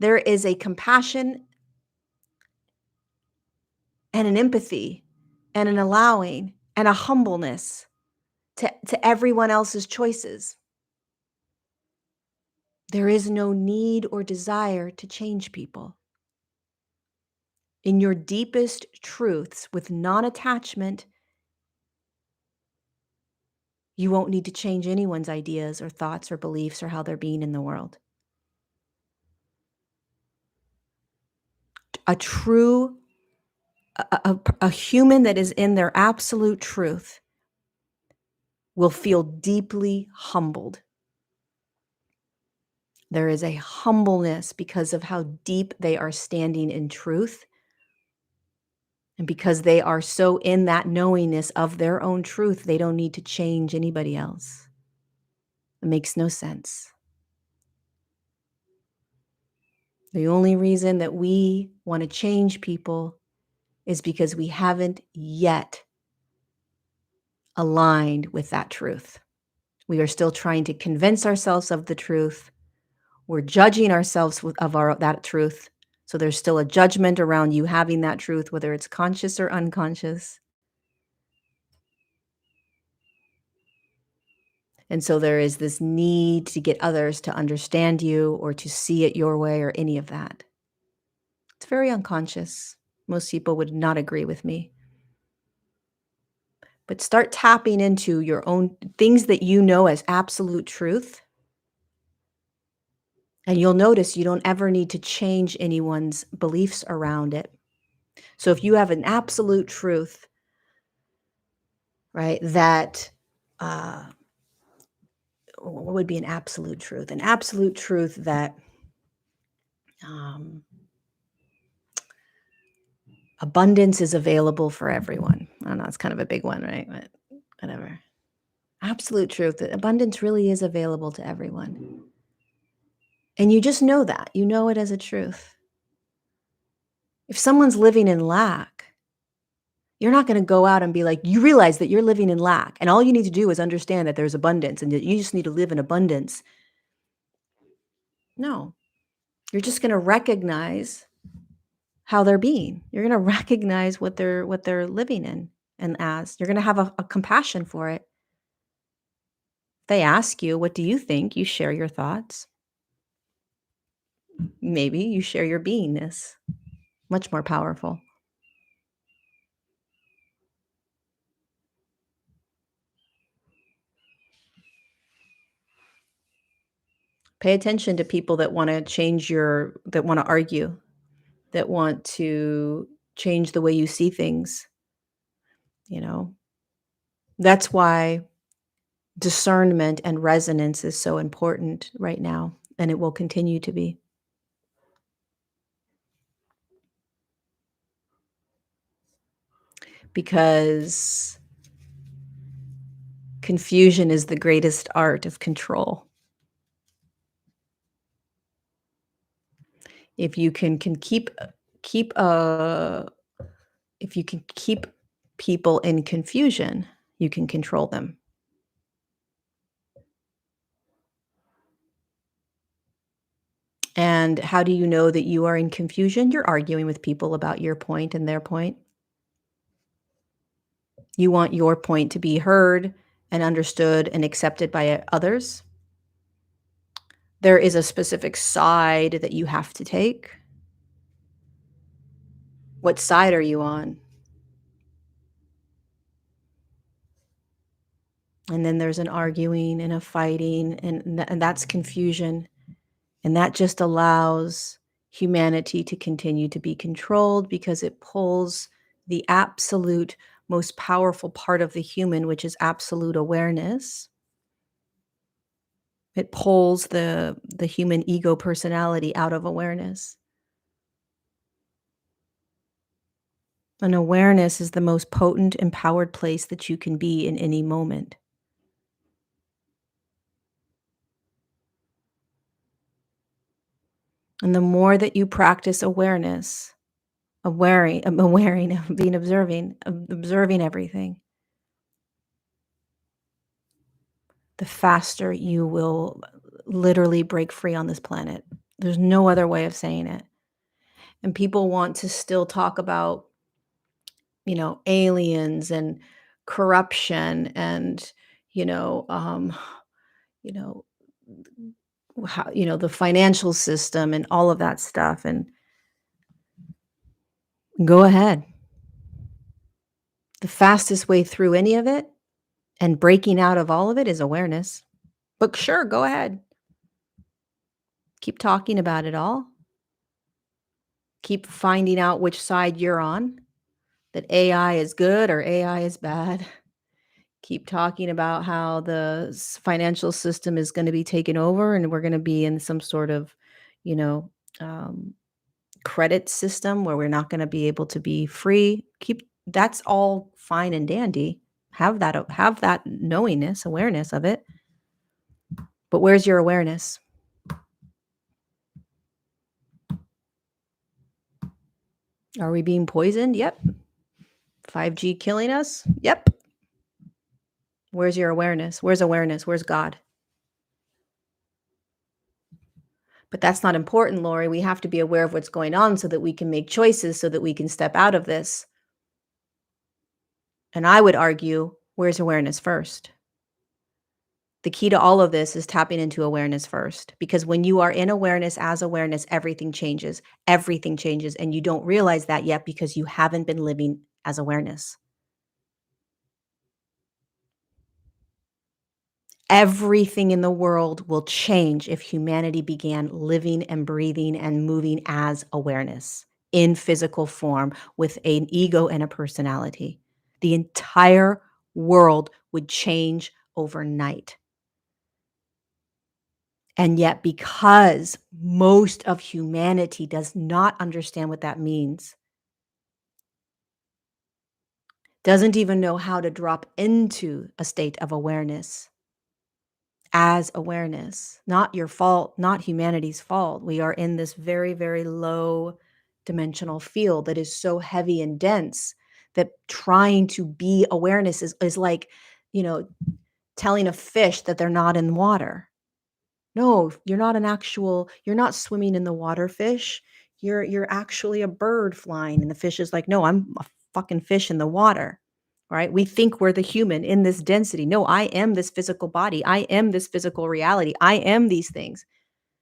There is a compassion and an empathy and an allowing and a humbleness to everyone else's choices. There is no need or desire to change people. In your deepest truths with non-attachment, you won't need to change anyone's ideas or thoughts or beliefs or how they're being in the world. A true, a human that is in their absolute truth will feel deeply humbled. There is a humbleness because of how deep they are standing in truth. And because they are so in that knowingness of their own truth, they don't need to change anybody else. It makes no sense. The only reason that we want to change people is because we haven't yet aligned with that truth. We are still trying to convince ourselves of the truth. We're judging ourselves of that truth. So there's still a judgment around you having that truth, whether it's conscious or unconscious. And so there is this need to get others to understand you or to see it your way or any of that. It's very unconscious. Most people would not agree with me. But start tapping into your own things that you know as absolute truth. And you'll notice you don't ever need to change anyone's beliefs around it. So if you have an absolute truth, right, that what would be an absolute truth? An absolute truth that abundance is available for everyone. I don't know, it's kind of a big one, right? But whatever. Absolute truth that abundance really is available to everyone. And you just know that. You know it as a truth. If someone's living in lack, you're not going to go out and be like, you realize that you're living in lack. And all you need to do is understand that there's abundance and that you just need to live in abundance. No, you're just going to recognize how they're being. You're going to recognize what they're living in and as. You're going to have a compassion for it. They ask you, what do you think? You share your thoughts. Maybe you share your beingness. Much more powerful. Pay attention to people that want to that want to argue, that want to change the way you see things. You know, that's why discernment and resonance is so important right now, and it will continue to be. because confusion is the greatest art of control. If you can keep if you can keep people in confusion, you can control them. And how do you know that you are in confusion? You're arguing with people about your point and their point. You want your point to be heard and understood and accepted by others. There is a specific side that you have to take. What side are you on? And then there's an arguing and a fighting, and that's confusion. And that just allows humanity to continue to be controlled because it pulls the absolute most powerful part of the human, which is absolute awareness. It pulls the human ego personality out of awareness. And awareness is the most potent, empowered place that you can be in any moment. And the more that you practice awareness, being observing everything, the faster you will literally break free on this planet. There's no other way of saying it. And people want to still talk about, aliens and corruption and, you know, um, you know, how, the financial system and all of that stuff. And go ahead. The fastest way through any of it and breaking out of all of it is awareness. But sure, go ahead. Keep talking about it all. Keep finding out which side you're on, that AI is good or AI is bad. Keep talking about how the financial system is going to be taken over and we're going to be in some sort of, you know, um, credit system where we're not going to be able to be free. That's all fine and dandy. Have that knowingness, awareness of it. But where's your awareness? Are we being poisoned? Yep. 5G killing us? Yep. Where's your awareness? Where's awareness? Where's God? But that's not important, Lori. We have to be aware of what's going on so that we can make choices so that we can step out of this. And I would argue, where's awareness first? The key to all of this is tapping into awareness first, because when you are in awareness as awareness, everything changes. Everything changes. And you don't realize that yet because you haven't been living as awareness. Everything in the world will change if humanity began living and breathing and moving as awareness in physical form with an ego and a personality. The entire world would change overnight. And yet, because most of humanity does not understand what that means, doesn't even know how to drop into a state of awareness, as awareness, not your fault, not humanity's fault. We are in this very, very low dimensional field that is so heavy and dense that trying to be awareness is like, telling a fish that they're not in water. No, you're not swimming in the water, fish. You're actually a bird flying. And the fish is like, no, I'm a fucking fish in the water. Right? We think we're the human in this density. No, I am this physical body. I am this physical reality. I am these things.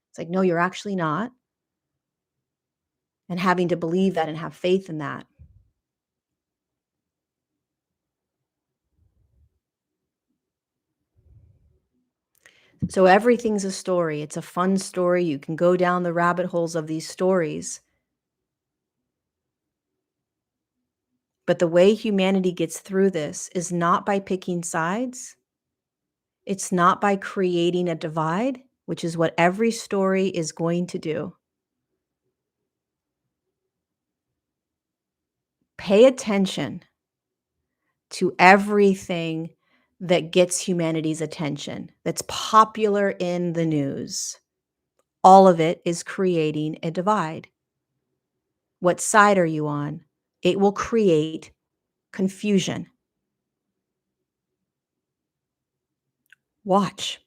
It's like, no, you're actually not. And having to believe that and have faith in that. So everything's a story. It's a fun story. You can go down the rabbit holes of these stories. But the way humanity gets through this is not by picking sides. It's not by creating a divide, which is what every story is going to do. Pay attention to everything that gets humanity's attention, that's popular in the news. All of it is creating a divide. What side are you on? It will create confusion. Watch.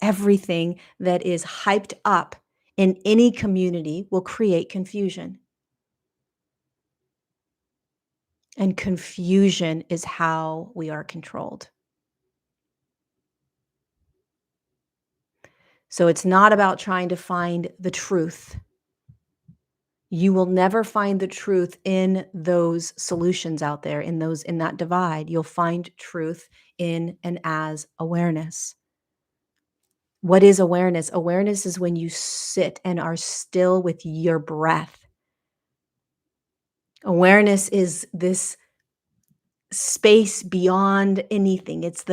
Everything that is hyped up in any community will create confusion. And confusion is how we are controlled. So it's not about trying to find the truth. You will never find the truth in those solutions out there, in that divide. You'll find truth in and as awareness. What is awareness? Awareness is when you sit and are still with your breath. Awareness is this space beyond anything. It's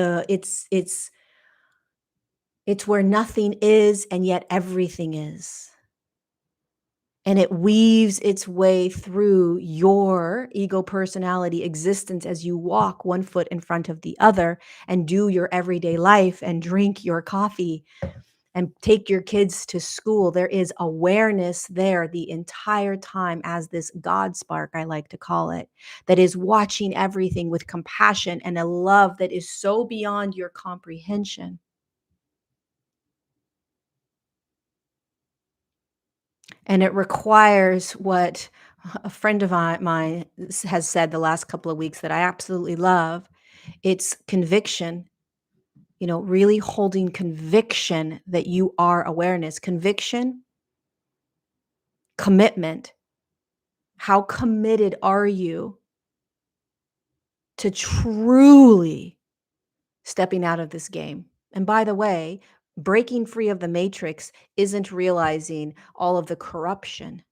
where nothing is and yet everything is. And it weaves its way through your ego personality existence as you walk one foot in front of the other and do your everyday life and drink your coffee and take your kids to school. There is awareness there the entire time as this God spark, I like to call it, that is watching everything with compassion and a love that is so beyond your comprehension. And it requires what a friend of mine has said the last couple of weeks that I absolutely love. It's conviction, really holding conviction that you are awareness. Conviction, commitment. How committed are you to truly stepping out of this game? And by the way, breaking free of the matrix isn't realizing all of the corruption.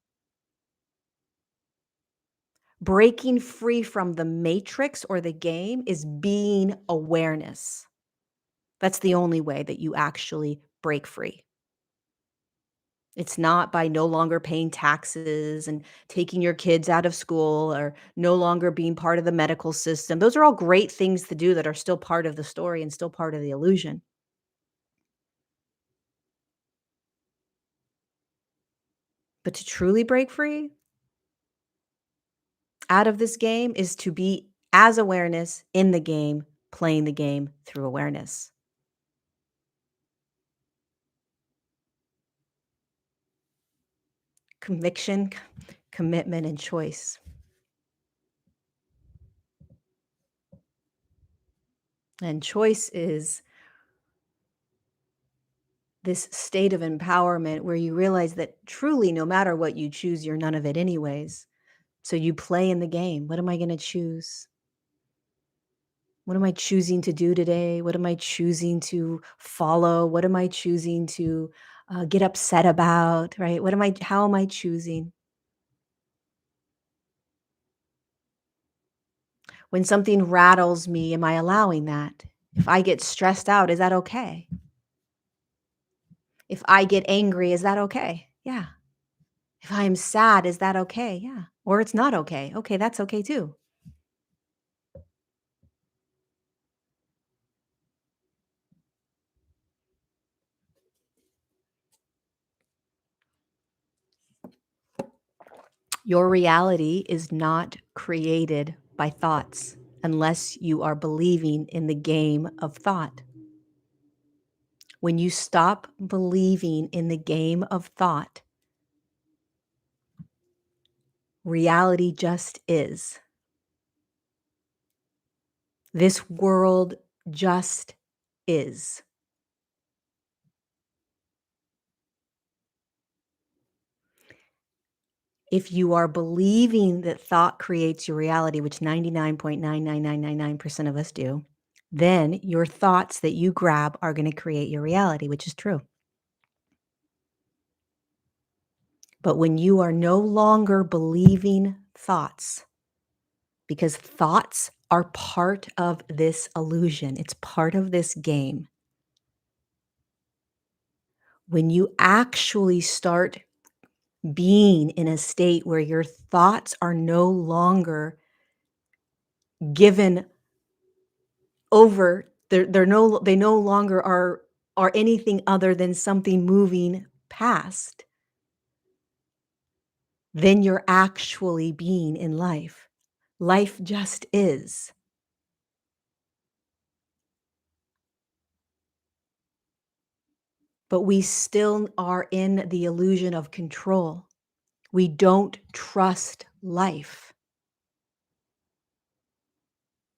Breaking free from the matrix or the game is being awareness. That's the only way that you actually break free. It's not by no longer paying taxes and taking your kids out of school or no longer being part of the medical system. Those are all great things to do that are still part of the story and still part of the illusion. But to truly break free out of this game is to be as awareness in the game, playing the game through awareness. Conviction, commitment, and choice. And choice is this state of empowerment where you realize that truly, no matter what you choose, you're none of it anyways. So you play in the game. What am I going to choose? What am I choosing to do today? What am I choosing to follow? What am I choosing to get upset about? Right? How am I choosing? When something rattles me, am I allowing that? If I get stressed out, is that okay? If I get angry, is that okay? Yeah. If I am sad, is that okay? Yeah. Or it's not okay. Okay, that's okay too. Your reality is not created by thoughts unless you are believing in the game of thought. When you stop believing in the game of thought, reality just is. This world just is. If you are believing that thought creates your reality, which 99.99999% of us do, then your thoughts that you grab are going to create your reality, which is true. But when you are no longer believing thoughts, because thoughts are part of this illusion, it's part of this game. When you actually start being in a state where your thoughts are no longer given over. They no longer are anything other than something moving past. Then you're actually being in life. Life just is. But we still are in the illusion of control. We don't trust life.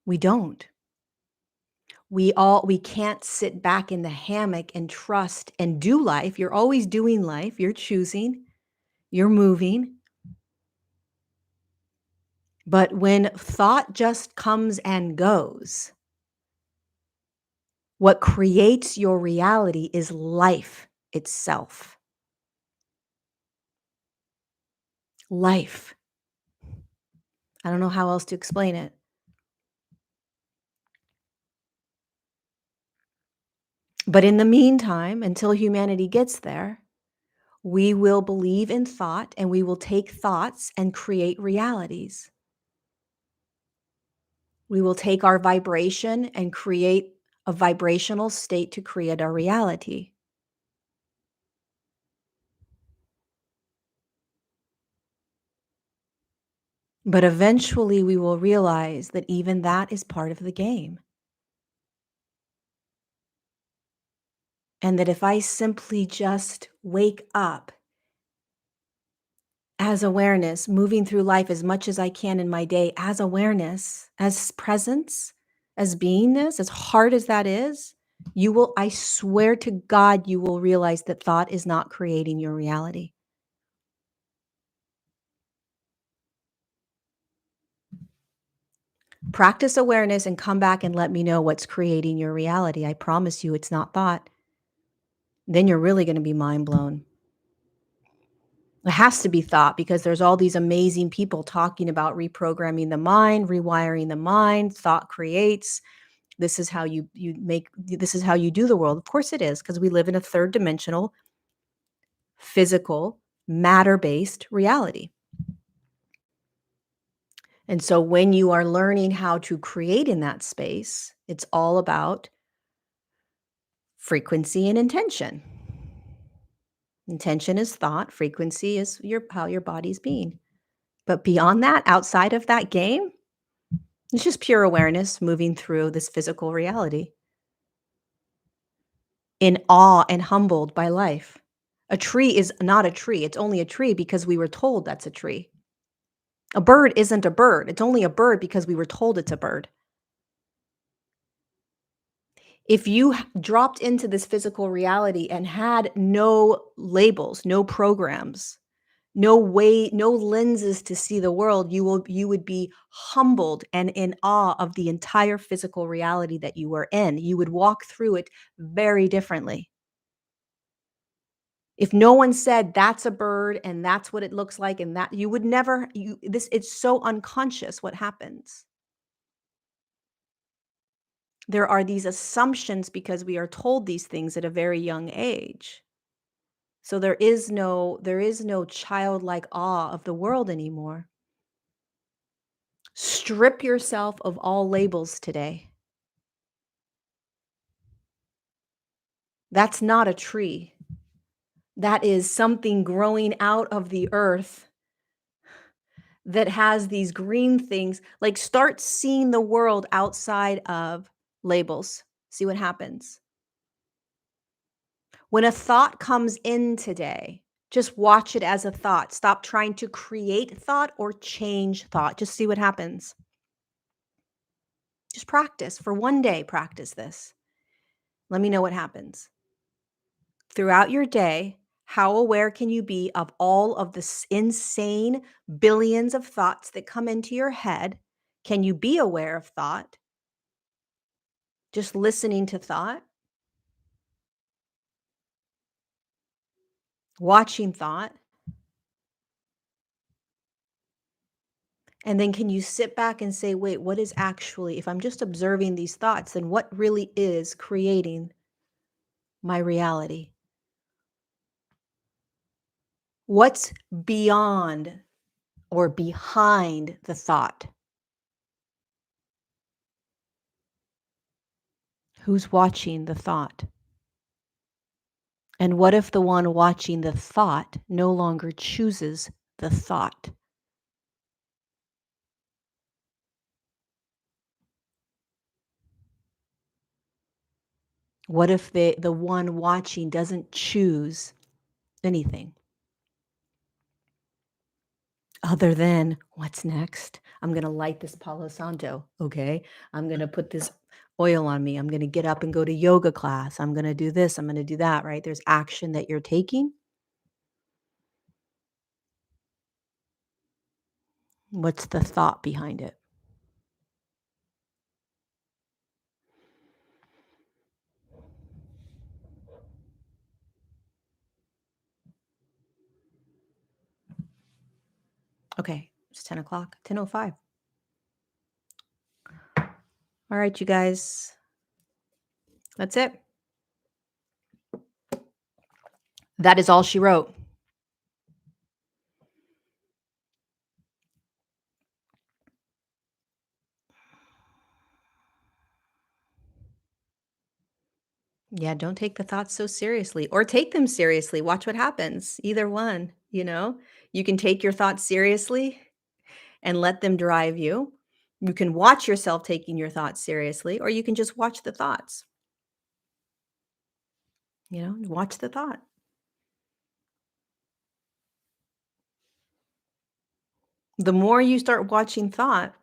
We don't. We can't sit back in the hammock and trust and do life. You're always doing life. You're choosing. You're moving. But when thought just comes and goes, what creates your reality is life itself. Life. I don't know how else to explain it. But in the meantime, until humanity gets there, we will believe in thought and we will take thoughts and create realities. We will take our vibration and create a vibrational state to create our reality. But eventually we will realize that even that is part of the game. And that if I simply just wake up as awareness, moving through life as much as I can in my day, as awareness, as presence, as beingness, as hard as that is, I swear to God, you will realize that thought is not creating your reality. Practice awareness and come back and let me know what's creating your reality. I promise you it's not thought. Then you're really going to be mind blown. It has to be thought because there's all these amazing people talking about reprogramming the mind, rewiring the mind, thought creates. This is how this is how you do the world. Of course it is, because we live in a third dimensional, physical, matter-based reality. And so when you are learning how to create in that space, it's all about frequency and intention. Intention is thought, frequency is how your body's being. But beyond that, outside of that game, it's just pure awareness moving through this physical reality in awe and humbled by life. A tree is not a tree. It's only a tree because we were told that's a tree. A bird isn't a bird. It's only a bird because we were told it's a bird. If you dropped into this physical reality and had no labels, no programs, no way, no lenses to see the world, you would be humbled and in awe of the entire physical reality that you were in. You would walk through it very differently. If no one said that's a bird and that's what it looks like and that you would never it's so unconscious what happens. There are these assumptions because we are told these things at a very young age. So there is no childlike awe of the world anymore. Strip yourself of all labels today. That's not a tree. That is something growing out of the earth that has these green things. Like, start seeing the world outside of labels. See what happens. When a thought comes in today, just watch it as a thought. Stop trying to create thought or change thought. Just see what happens. Just practice for one day. Practice this. Let me know what happens. Throughout your day, how aware can you be of all of the insane billions of thoughts that come into your head? Can you be aware of thought? Just listening to thought, watching thought. And then can you sit back and say, wait, what is actually, if I'm just observing these thoughts, then what really is creating my reality? What's beyond or behind the thought? Who's watching the thought? And what if the one watching the thought no longer chooses the thought? What if the one watching doesn't choose anything other than what's next? I'm going to light this Palo Santo, okay? I'm going to put this oil on me. I'm going to get up and go to yoga class. I'm going to do this. I'm going to do that, right? There's action that you're taking. What's the thought behind it? Okay, it's 10 o'clock, 10:05. All right, you guys. That's it. That is all she wrote. Yeah, don't take the thoughts so seriously or take them seriously. Watch what happens. Either one, you know? You can take your thoughts seriously and let them drive you. You can watch yourself taking your thoughts seriously, or you can just watch the thoughts. Watch the thought. The more you start watching thought,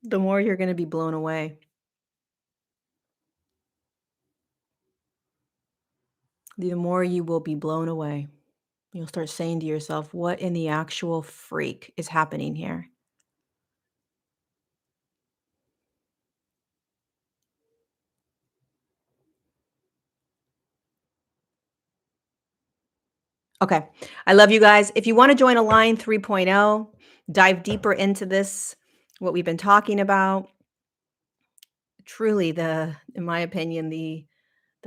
the more you're going to be blown away. The more you will be blown away. You'll start saying to yourself, what in the actual freak is happening here? Okay. I love you guys. If you want to join Align 3.0, dive deeper into this, what we've been talking about, truly in my opinion, the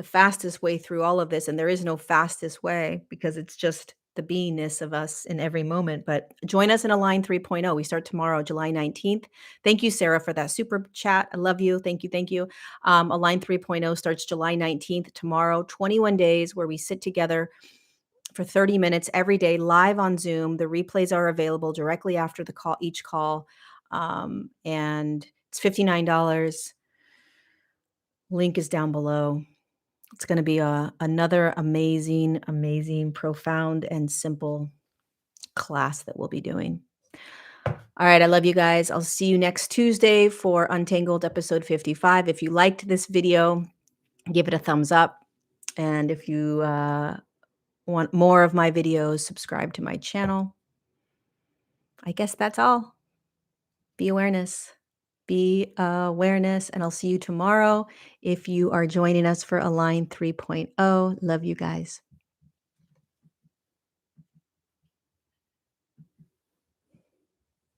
fastest way through all of this, and there is no fastest way because it's just the beingness of us in every moment. But join us in Align 3.0. We start tomorrow, July 19th. Thank you, Sarah, for that super chat. I love you. Thank you. Thank you. Align 3.0 starts July 19th, tomorrow, 21 days where we sit together for 30 minutes every day live on Zoom. The replays are available directly after the call, each call. And it's $59. Link is down below. It's going to be another amazing, amazing, profound, and simple class that we'll be doing. All right. I love you guys. I'll see you next Tuesday for Untangled episode 55. If you liked this video, give it a thumbs up. And if you want more of my videos, subscribe to my channel. I guess that's all. Be awareness. Be awareness. And I'll see you tomorrow if you are joining us for Align 3.0. Love you guys.